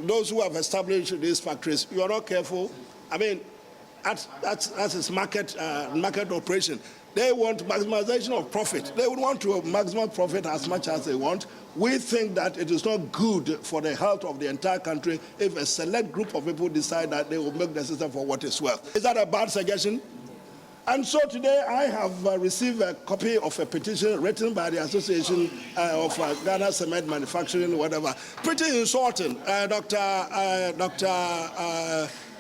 those who have established these factories, you are not careful. I mean, that's its market operation. They want maximization of profit. They would want to maximize profit as much as they want. We think that it is not good for the health of the entire country if a select group of people decide that they will make the system for what it's worth. Is that a bad suggestion? And so today I have received a copy of a petition written by the Association of Ghana Cement Manufacturing, whatever. Pretty insulting. Dr.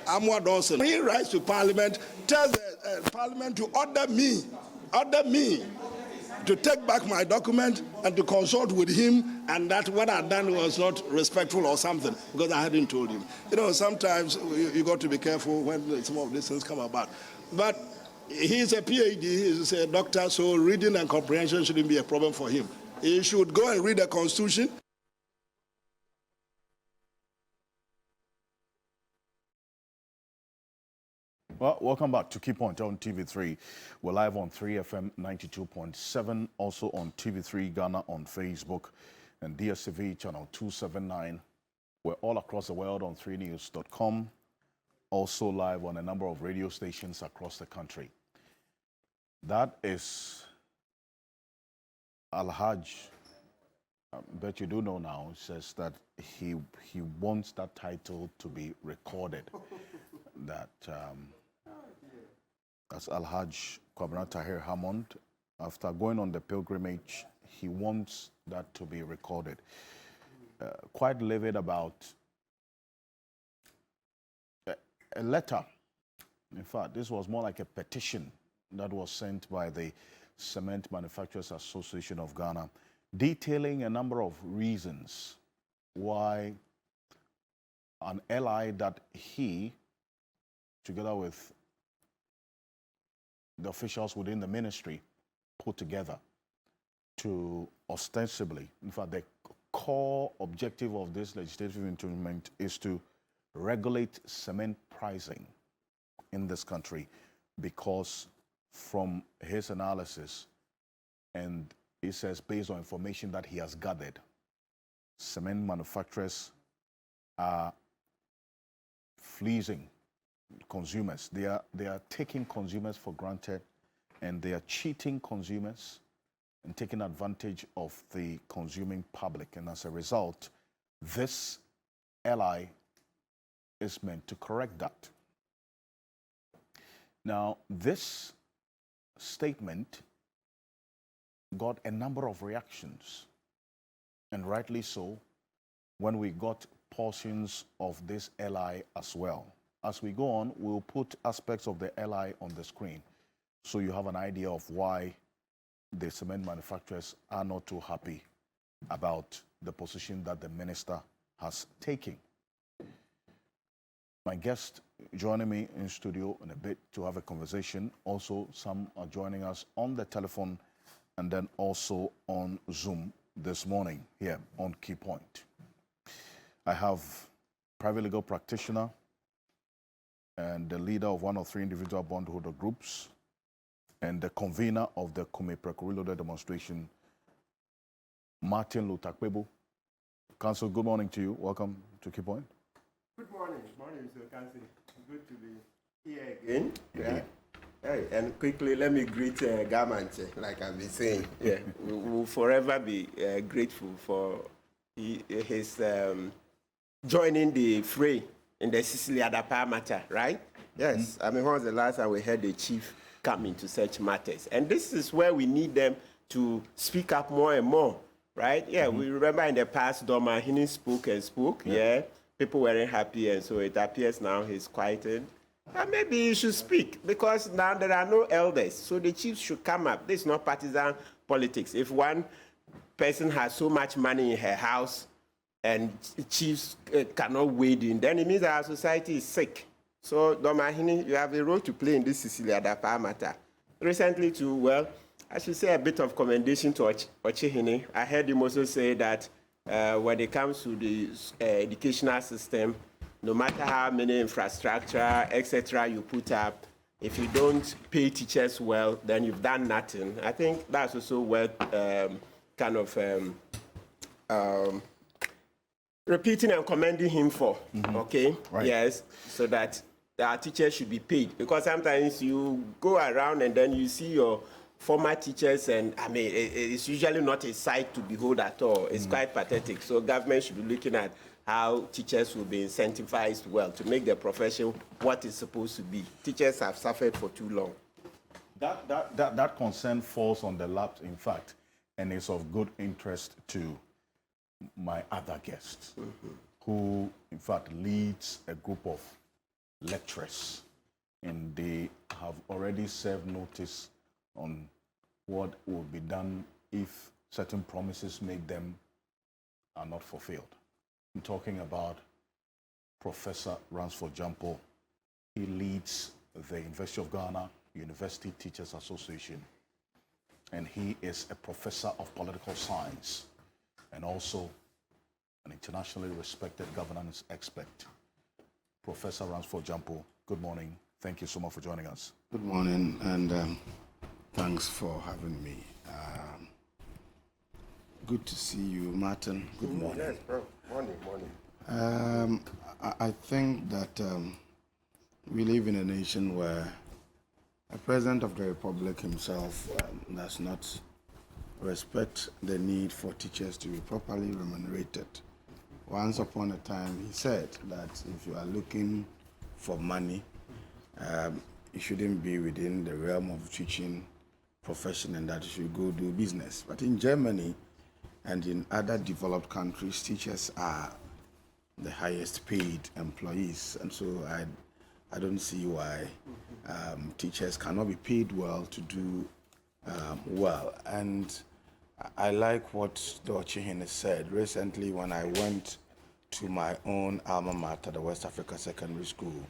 Amwa Dawson. He writes to Parliament, tells Parliament to order me to take back my document and to consult with him, and that what I'd done was not respectful or something, because I hadn't told him. You know, sometimes you got to be careful when some of these things come about. But he's a PhD, he's a doctor, so reading and comprehension shouldn't be a problem for him. He should go and read the Constitution. Well, welcome back to Key Point on TV3. We're live on 3FM 92.7, also on TV3 Ghana on Facebook and DSTV channel 279. We're all across the world on 3news.com, also live on a number of radio stations across the country. That is Al-Haj. I bet you do know now, says that he wants that title to be recorded. That as Al-Haj Kwabena Tahir Hammond, after going on the pilgrimage, he wants that to be recorded. Quite livid about a letter. In fact, this was more like a petition that was sent by the Cement Manufacturers Association of Ghana, detailing a number of reasons why an ally that he, together with the officials within the ministry, put together to ostensibly, in fact, the core objective of this legislative instrument is to regulate cement pricing in this country, because from his analysis, and he says based on information that he has gathered, cement manufacturers are fleecing consumers. They are taking consumers for granted, and they are cheating consumers and taking advantage of the consuming public. And as a result, this LI is meant to correct that. Now, this statement got a number of reactions, and rightly so, when we got portions of this LI as well. As we go on, we'll put aspects of the LI on the screen so you have an idea of why the cement manufacturers are not too happy about the position that the minister has taken. My guest joining me in studio in a bit to have a conversation. Also, some are joining us on the telephone and then also on Zoom this morning here on Key Point. I have private legal practitioner and the leader of one of three individual bondholder groups and the convener of the Kume Preko Reloaded demonstration, Martin Lutakpebu. Council, good morning to you. Welcome to Key Point. Good morning. Morning, Mr. Council. Good to be here again. Yeah. Hey, and quickly, let me greet Gamante, like I've been saying. Yeah. We will forever be grateful for his joining the fray in the Sicily Adapa matter, right? Yes. I mean, when was the last time we heard the chief come into such matters? And this is where we need them to speak up more and more, right? Yeah, we remember in the past, Doma Hini spoke and spoke, yeah. People weren't happy, and so it appears now he's quieted. And maybe he should speak, because now there are no elders, so the chiefs should come up. This is not partisan politics. If one person has so much money in her house, and chiefs cannot wade in, then it means our society is sick. So, Domahini, you have a role to play in this Sicily Adapa matter. Recently, too, well, I should say a bit of commendation to Ochihini. I heard him also say that when it comes to the educational system, no matter how many infrastructure, etc., you put up, if you don't pay teachers well, then you've done nothing. I think that's also worth kind of repeating and commending him for. Okay. Right. Yes. So that our teachers should be paid, because sometimes you go around and then you see your former teachers, and I mean, it's usually not a sight to behold at all. It's quite pathetic. So government should be looking at how teachers will be incentivized well to make the profession what it's supposed to be. Teachers have suffered for too long. That concern falls on the lap, in fact, and is of good interest to my other guest, who, in fact, leads a group of lecturers, and they have already served notice on what will be done if certain promises made them are not fulfilled. I'm talking about Professor Ransford Jampo. He leads the University of Ghana University Teachers Association, and he is a professor of political science and also an internationally respected governance expert. Professor Ransford Jampo, good morning. Thank you so much for joining us. Good morning, and thanks for having me. Good to see you, Martin. Good morning. Yes, bro. Morning. I think that we live in a nation where the President of the Republic himself does not respect the need for teachers to be properly remunerated. Once upon a time, he said that if you are looking for money, it shouldn't be within the realm of teaching profession, and that you should go do business. But in Germany and in other developed countries, teachers are the highest paid employees, and so I don't see why teachers cannot be paid well to do well. And I like what Dr. Hine said. Recently, when I went to my own alma mater, the West Africa Secondary School,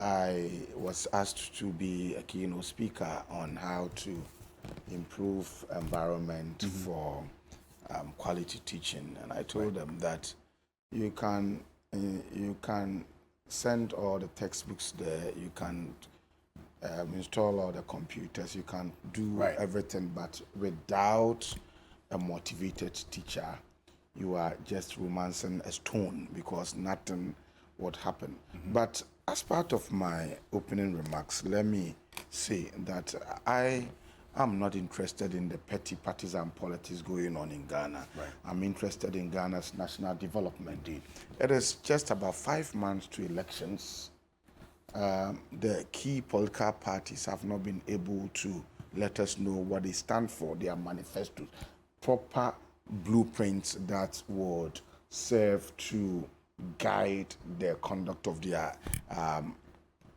I was asked to be a keynote speaker on how to improve environment for quality teaching, and I told them that you can send all the textbooks there, you can install all the computers, you can do everything, but without a motivated teacher, you are just romancing a stone, because nothing would happen. But as part of my opening remarks, let me say that I am not interested in the petty partisan politics going on in Ghana. I'm interested in Ghana's national development. It is just about 5 months to elections. The key political parties have not been able to let us know what they stand for, their manifestos, proper blueprints that would serve to guide the conduct of their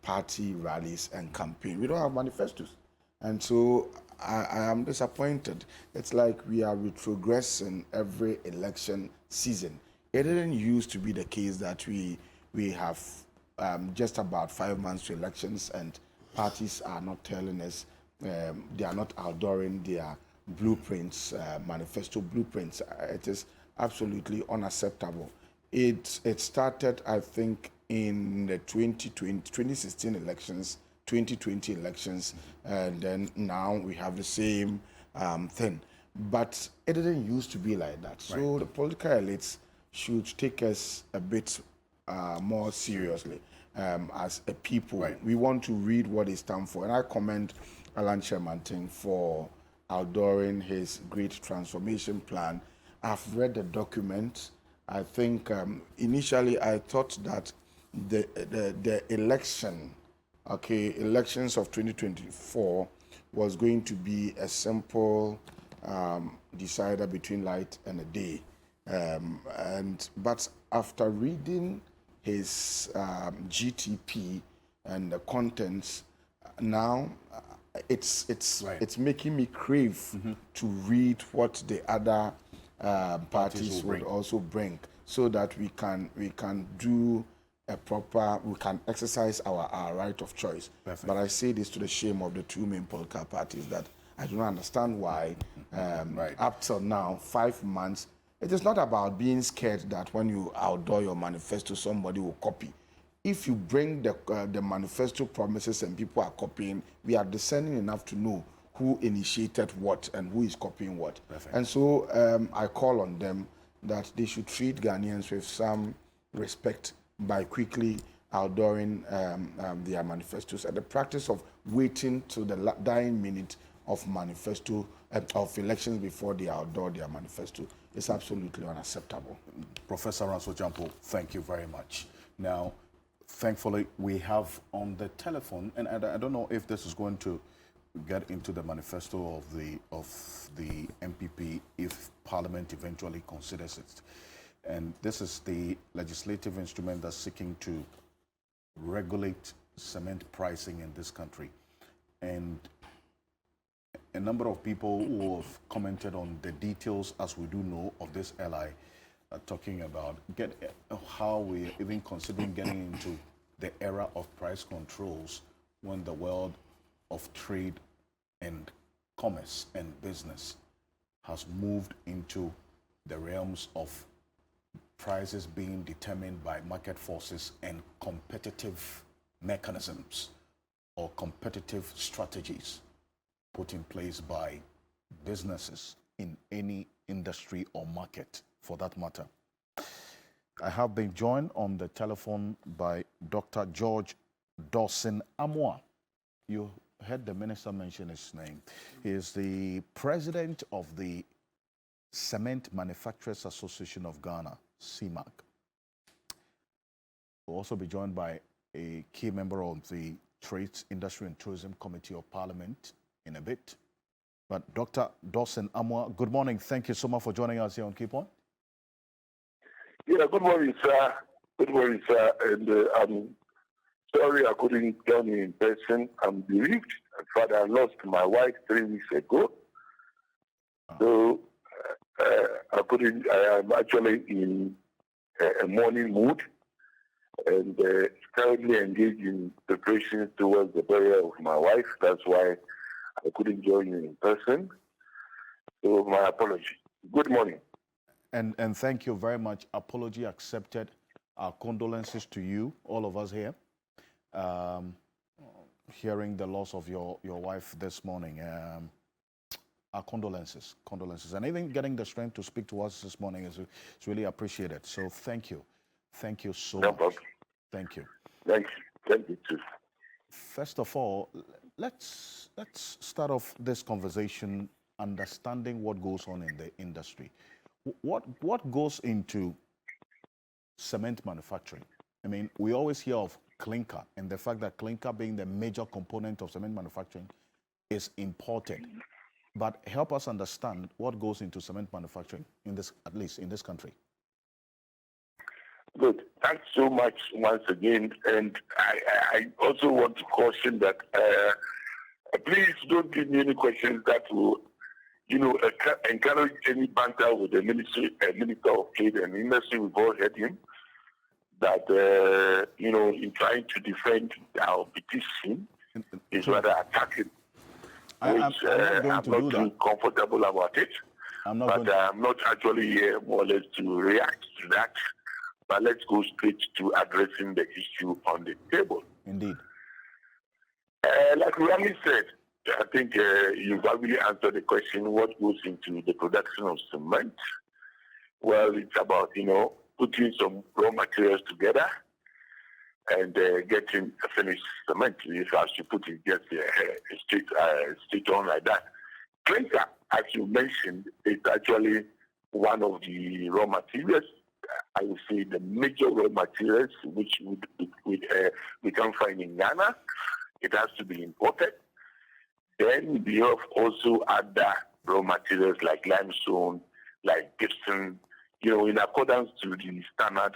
party rallies and campaign. We don't have manifestos. And so I am disappointed. It's like we are retrogressing every election season. It didn't used to be the case that we have just about 5 months to elections and parties are not telling us, they are not outdooring their blueprints, manifesto blueprints. It is absolutely unacceptable. It started, I think, in the 2016 elections, 2020 elections, and then now we have the same thing. But it didn't used to be like that. So the political elites should take us a bit more seriously as a people. We want to read what they stand for. And I commend Alan Shermanton for outdooring his great transformation plan. I've read the document. I think initially I thought that the election, elections of 2024 was going to be a simple decider between light and a day. But after reading his GTP and the contents, now it's making me crave to read what the other parties would also bring, so that we can do a proper, we can exercise our right of choice. Perfect. But I say this to the shame of the two main political parties, that I do not understand why up till now, 5 months, it is not about being scared that when you outdoor your manifesto, somebody will copy. If you bring the manifesto promises and people are copying, we are discerning enough to know who initiated what and who is copying what. Perfect. And so I call on them that they should treat Ghanaians with some respect by quickly outdooring their manifestos. And the practice of waiting till the dying minute of manifesto of elections before they outdoor their manifesto is absolutely unacceptable. Professor Ranso Jampo, thank you very much. Now, thankfully, we have on the telephone, and I don't know if this is going to get into the manifesto of the MPP if Parliament eventually considers it. And this is the legislative instrument that's seeking to regulate cement pricing in this country. And a number of people who have commented on the details, as we do know, of this LI, are talking about how we're even considering getting into the era of price controls when the world of trade and commerce and business has moved into the realms of prices being determined by market forces and competitive mechanisms or competitive strategies put in place by businesses in any industry or market for that matter. I have been joined on the telephone by Dr. George Dawson Amoah. You heard the minister mention his name. He is the president of the Cement Manufacturers Association of Ghana, CMAG. We'll also be joined by a key member of the Trade, Industry and Tourism Committee of Parliament in a bit. But Dr. Dawson Amoah, good morning. Thank you so much for joining us here on Key Point. Yeah, good morning, sir. Good morning, sir. And I'm sorry I couldn't join you in person. I'm bereaved. In fact, I lost my wife 3 weeks ago. So I couldn't. I am actually in a mourning mood and currently engaged in preparations towards the burial of my wife. That's why I couldn't join you in person. So my apology. Good morning. And thank you very much. Apology accepted. Our condolences to you, all of us here. Hearing the loss of your wife this morning. Our condolences. And even getting the strength to speak to us this morning is really appreciated. So thank you. Thank you so much. Problem. Thank you. Thank you too. First of all, let's start off this conversation understanding what goes on in the industry. What goes into cement manufacturing? I mean, we always hear of clinker and the fact that clinker being the major component of cement manufacturing is imported. But help us understand what goes into cement manufacturing in this, at least in this country. Good. Thanks so much once again. And I also want to caution that please don't give me any questions that will, encourage any banter with the Minister of Trade and Industry. We've all heard him. That, in trying to defend our petition is rather attacking. I'm not going to do that. I'm not too comfortable about it. I'm not actually here more or less to react to that. But let's go straight to addressing the issue on the table. Indeed. Like Rami said, I think you've already answered the question, what goes into the production of cement? Well, it's about, putting some raw materials together and getting a finished cement. If I should put it just straight on like that. Clinker, as you mentioned, is actually one of the raw materials. I would say the major raw materials which we can find in Ghana. It has to be imported. Then we have also other raw materials like limestone, like gypsum, in accordance to the standard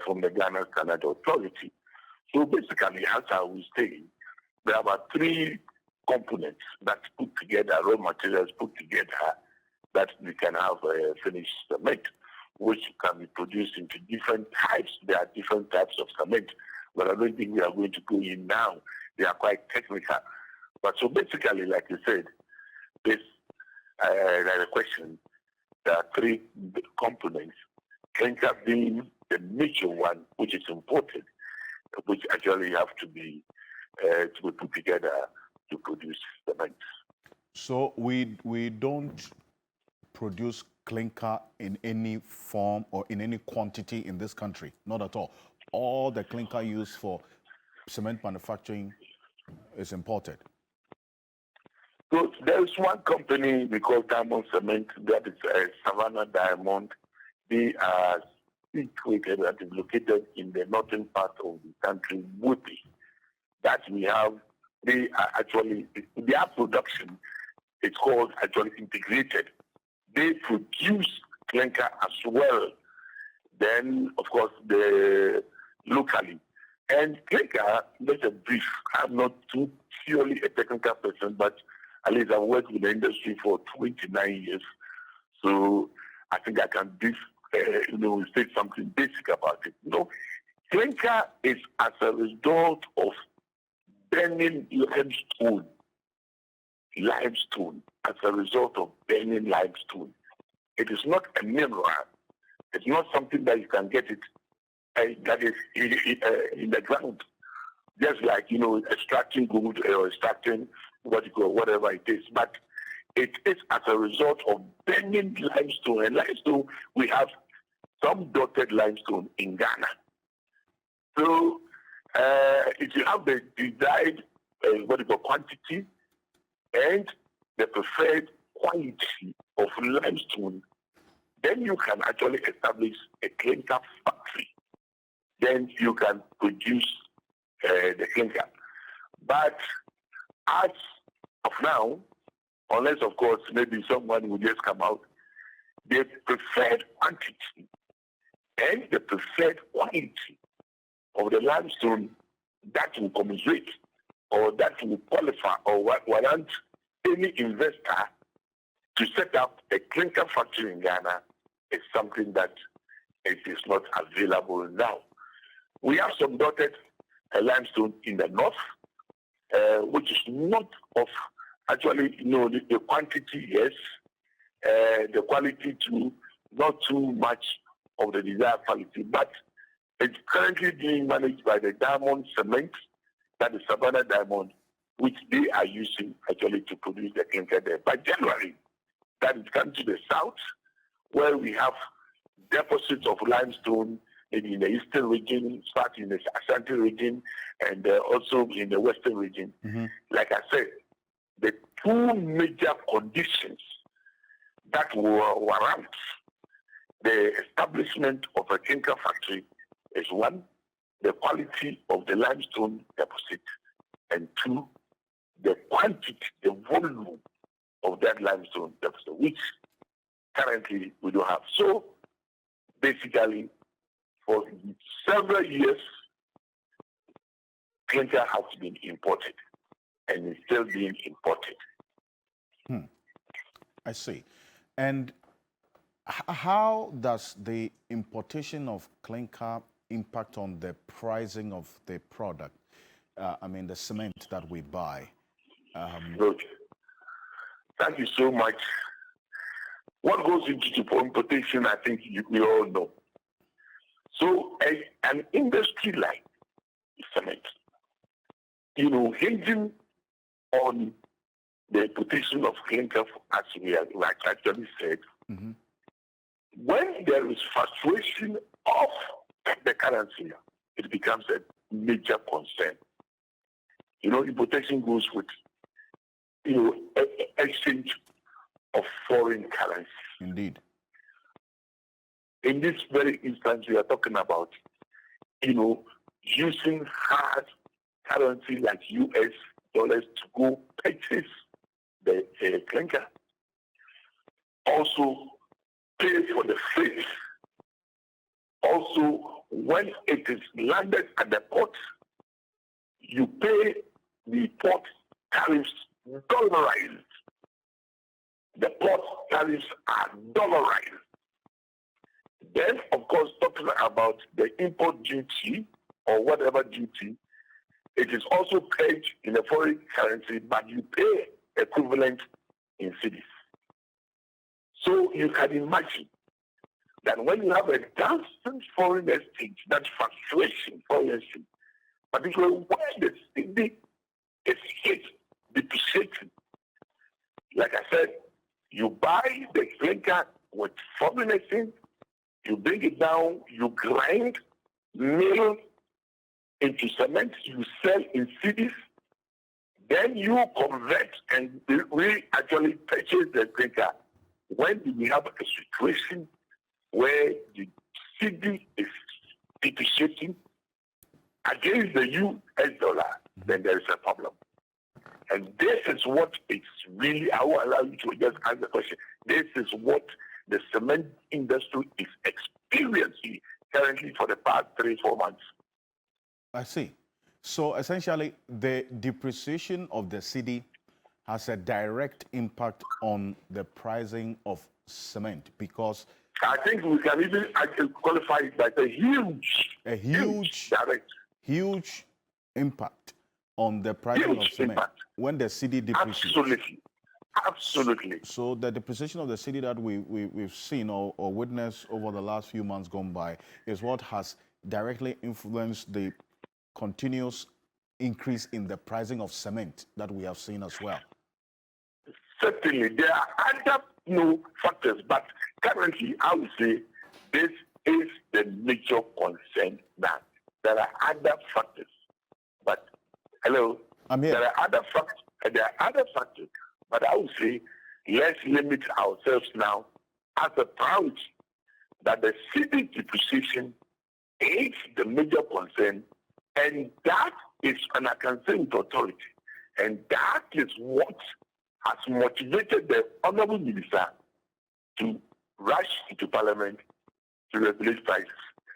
from the Ghana Standard Authority. So basically, as I was saying, there are about 3 components that put together, raw materials put together, that we can have a finished cement, which can be produced into different types. There are different types of cement, but I don't think we are going to go in now. They are quite technical. But so basically, like you said, this the question, there are 3 components, clinker being the major one, which is imported, which actually have to be put together to produce cement. So we don't produce clinker in any form or in any quantity in this country, not at all. All the clinker used for cement manufacturing is imported. So there is one company we call Diamond Cement, that is Savannah Diamond. They are situated and is located in the northern part of the country, Wuti. That we have, they are actually, their production is called actually integrated. They produce clinker as well. Then, of course, locally. And clinker, just a brief, I'm not too purely a technical person, but at least I've worked with the industry for 29 years. So I think I can say something basic about it. Clinker is as a result of burning limestone, as a result of burning limestone. It is not a mineral. It's not something that you can get it that is in the ground. Just like, extracting gold or extracting whatever it is. But it is as a result of burning limestone. And limestone, we have some dotted limestone in Ghana. So if you have the desired quantity and the preferred quality of limestone, then you can actually establish a clinker factory. Then you can produce the clinker. But as of now, unless of course maybe someone will just come out, the preferred quantity and the preferred quality of the limestone that will commensurate or that will qualify or warrant any investor to set up a clinker factory in Ghana is something that it is not available now. We have some dotted limestone in the north, which is not of actually, the quantity, yes, the quality too, not too much of the desired quality, but it's currently being managed by the Diamond Cement, that is Savannah Diamond, which they are using actually to produce the clinker there. But generally, that is come to the south, where we have deposits of limestone, maybe in the eastern region, starting in the Ashanti region, and also in the western region. Mm-hmm. Like I said, the two major conditions that will warrant the establishment of a clinker factory is one, the quality of the limestone deposit, and two, the quantity, the volume of that limestone deposit, which currently we don't have. So basically, for several years, clinker has been imported and is still being imported. I see. And how does the importation of clinker impact on the pricing of the product? The cement that we buy. Good. Thank you so much. What goes into the importation, I think we all know. So an industry like cement, hinging on the importation of clinker, as we have actually said, mm-hmm. When there is fluctuation of the currency, it becomes a major concern. Importation goes with, exchange of foreign currency. Indeed. In this very instance, we are talking about, using hard currency like US dollars to go purchase the clinker. Also, pay for the freight. Also, when it is landed at the port, you pay the port tariffs dollarized. The port tariffs are dollarized. Then, of course, talking about the import duty or whatever duty, it is also paid in a foreign currency, but you pay equivalent in cedis. So you can imagine that when you have a constant foreign exchange, that fluctuation, foreign exchange, particularly when the cedi is hit, depreciating, like I said, you buy the clinker with formulation, you bring it down, you grind, mill into cement, you sell in cities, then you convert and we actually purchase the clinker when we have a situation where the city is depreciating against the US dollar, then there is a problem. And this is what it's really, I will allow you to just answer the question. This is what the cement industry is experiencing currently for the past 3-4 months. I see. So essentially, the depreciation of the cedi has a direct impact on the pricing of cement because I think we can even qualify it as a huge direct, huge impact on the pricing of huge cement impact. When the cedi depreciates. Absolutely. So the depreciation of the cedi that we've seen or witnessed over the last few months gone by is what has directly influenced the continuous increase in the pricing of cement that we have seen as well. Certainly, there are other factors, but currently, I would say this is the major concern now. There are other factors, but hello, I'm here. There are other factors, but I would say let's limit ourselves now as a priority that the cedi depreciation is the major concern, and that is, and I can say with authority, and that is what has motivated the Honorable Minister to rush into Parliament to regulate prices.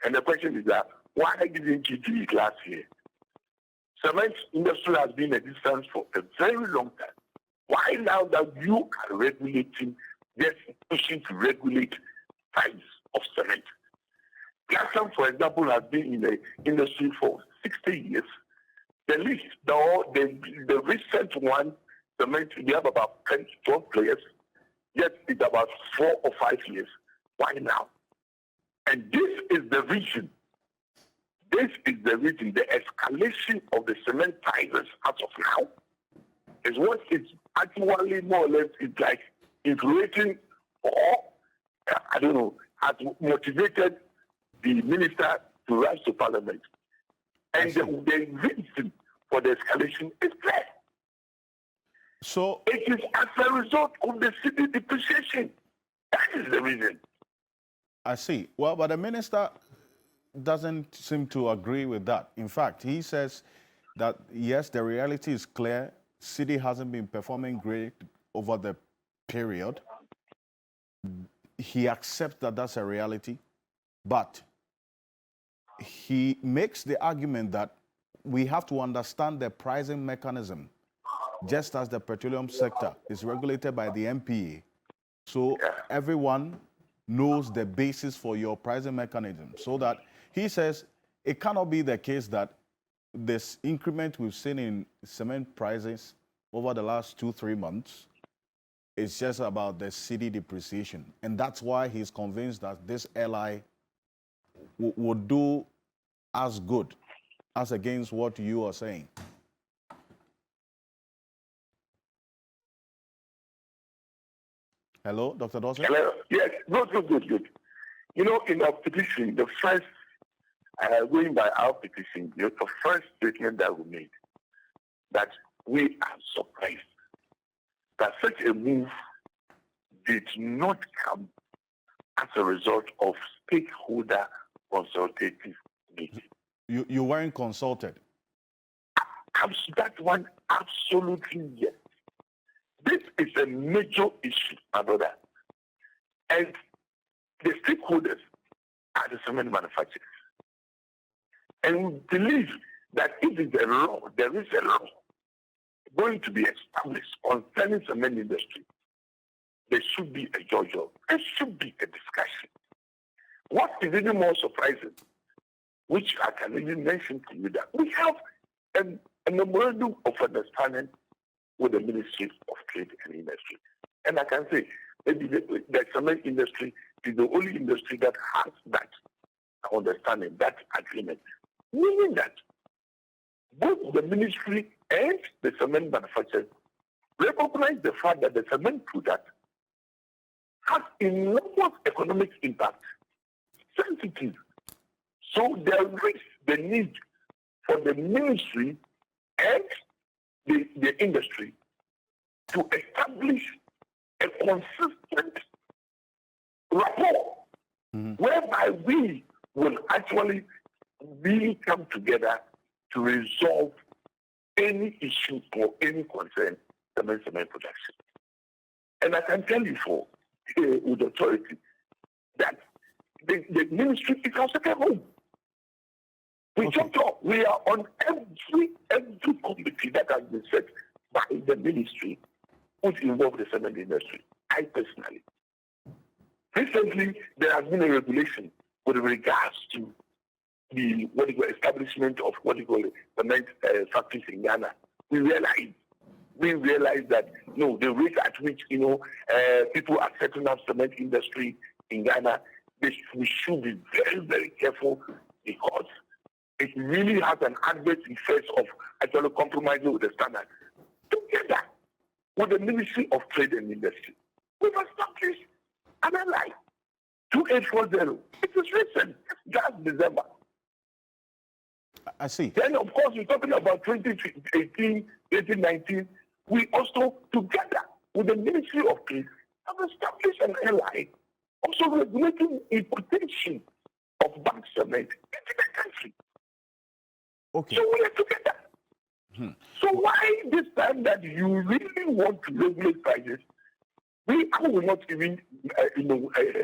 And the question is that, why didn't you do it last year? Cement industry has been in existence for a very long time. Why now that you are regulating, just pushing to regulate price of cement? Glassam, for example, has been in the industry for 60 years. The recent one, cement, we have about 10 to 12 players, yet it's about 4 or 5 years. Why now? And this is the reason. This is the reason. The escalation of the cement prices as of now is what it's actually more or less it's like influencing or, I don't know, has motivated the minister to rise to Parliament. And the reason for the escalation is clear. So it is as a result of the cedi depreciation. That is the reason. I see. Well, but the minister doesn't seem to agree with that. In fact, he says that, yes, the reality is clear. Cedi hasn't been performing great over the period. He accepts that that's a reality, but he makes the argument that we have to understand the pricing mechanism, just as the petroleum sector is regulated by the MPA. So everyone knows the basis for your pricing mechanism, so that he says it cannot be the case that this increment we've seen in cement prices over the last 2-3 months is just about the cedi depreciation. And that's why he's convinced that this LI would do as good as against what you are saying. Hello, Dr. Dawson? Hello. Yes, good. You know, in our petition, the first, going by our petition, the first statement that we made, that we are surprised that such a move did not come as a result of stakeholder consultative meeting. You weren't consulted? That one, absolutely yes. This is a major issue, my brother. And the stakeholders are the cement manufacturers. And we believe that if there is a law going to be established concerning cement industry, there should be a judgment. There should be a discussion. What is even more surprising, which I can even mention to you, that we have a memorandum of understanding with the Ministry of Trade and Industry. And I can say maybe the cement industry is the only industry that has that understanding, that agreement. Meaning that both the ministry and the cement manufacturers recognize the fact that the cement product has enormous economic impact, sensitive. So there is the need for the ministry and the industry to establish a consistent rapport whereby we will actually really come together to resolve any issue or any concern cement production. And I can tell you with authority that the ministry is our second home. We talk. We are on every committee that has been set by the ministry which involve the cement industry. I personally. Recently, there has been a regulation with regards to the establishment of cement factories in Ghana. We realized that the rate at which people are setting up cement industry in Ghana, we should be very, very careful because it really has an adverse effect of actually compromising with the standard. Together with the Ministry of Trade and Industry, we've established an ally, 2840. It is recent, just December. I see. Then, of course, we're talking about 2018, 2019. We also, together with the Ministry of Trade, have established an ally, also regulating importation of bulk cement into the country. Okay. So we are together. So why this time that you really want to regulate prices, we will not even,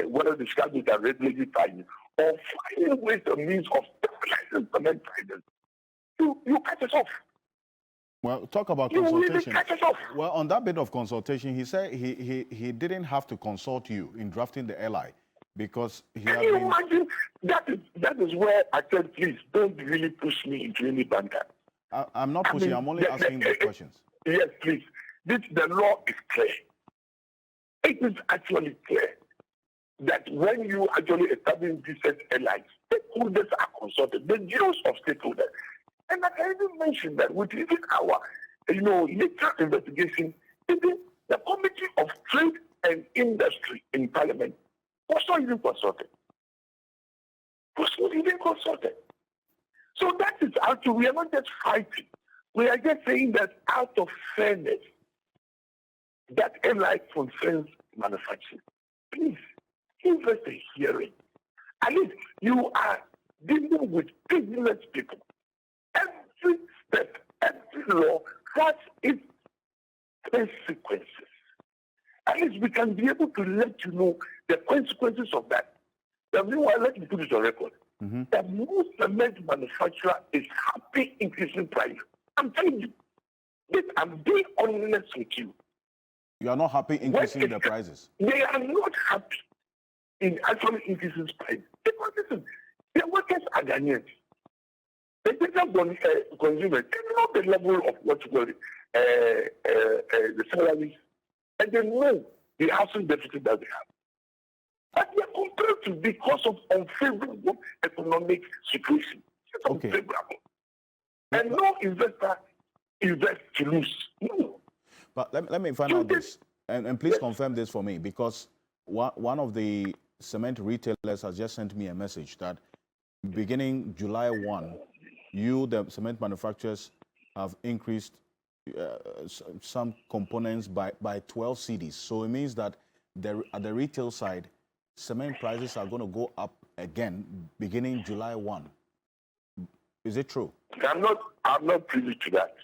whether discuss with our regulated prices or finding ways and means of stabilizing cement prices. You cut us off. Well, talk about You really consultation. cut us off. Well, on that bit of consultation, he said he didn't have to consult you in drafting the LI because he had Can you been... imagine? That is where I said, please don't really push me into any banter. I'm not pushing, I'm only asking the questions. Yes, please. The law is clear. It is actually clear that when you actually establish decent allies, stakeholders are consulted, the views of stakeholders. And I can even mention that with even our, literal investigation, even the Committee of Trade and Industry in Parliament was not even consulted. So that is actually, we are not just fighting. We are just saying that out of fairness, that LI concerns manufacturing. Please, give us a hearing. At least you are dealing with business people. Every step, every law has its consequences. At least we can be able to let you know the consequences of that. Meanwhile, let me put it on record. That most cement manufacturer is happy increasing price. I'm telling you. This, I'm being honest with you. You are not happy increasing the prices? They are not happy in actually increasing price. Because listen, their workers are Ghanaians. The business consumers, they know the level of what you call the salaries, and they know the housing deficit that they have. But they are compelled to because of unfavorable economic situation. It's unfavorable. And no investor invests to lose. No. But let me find out this, and please confirm this for me, because one of the cement retailers has just sent me a message that beginning July 1, the cement manufacturers, have increased some components by 12 cedis. So it means that at the retail side, cement prices are going to go up again beginning July 1. Is it true? I'm not privy to that.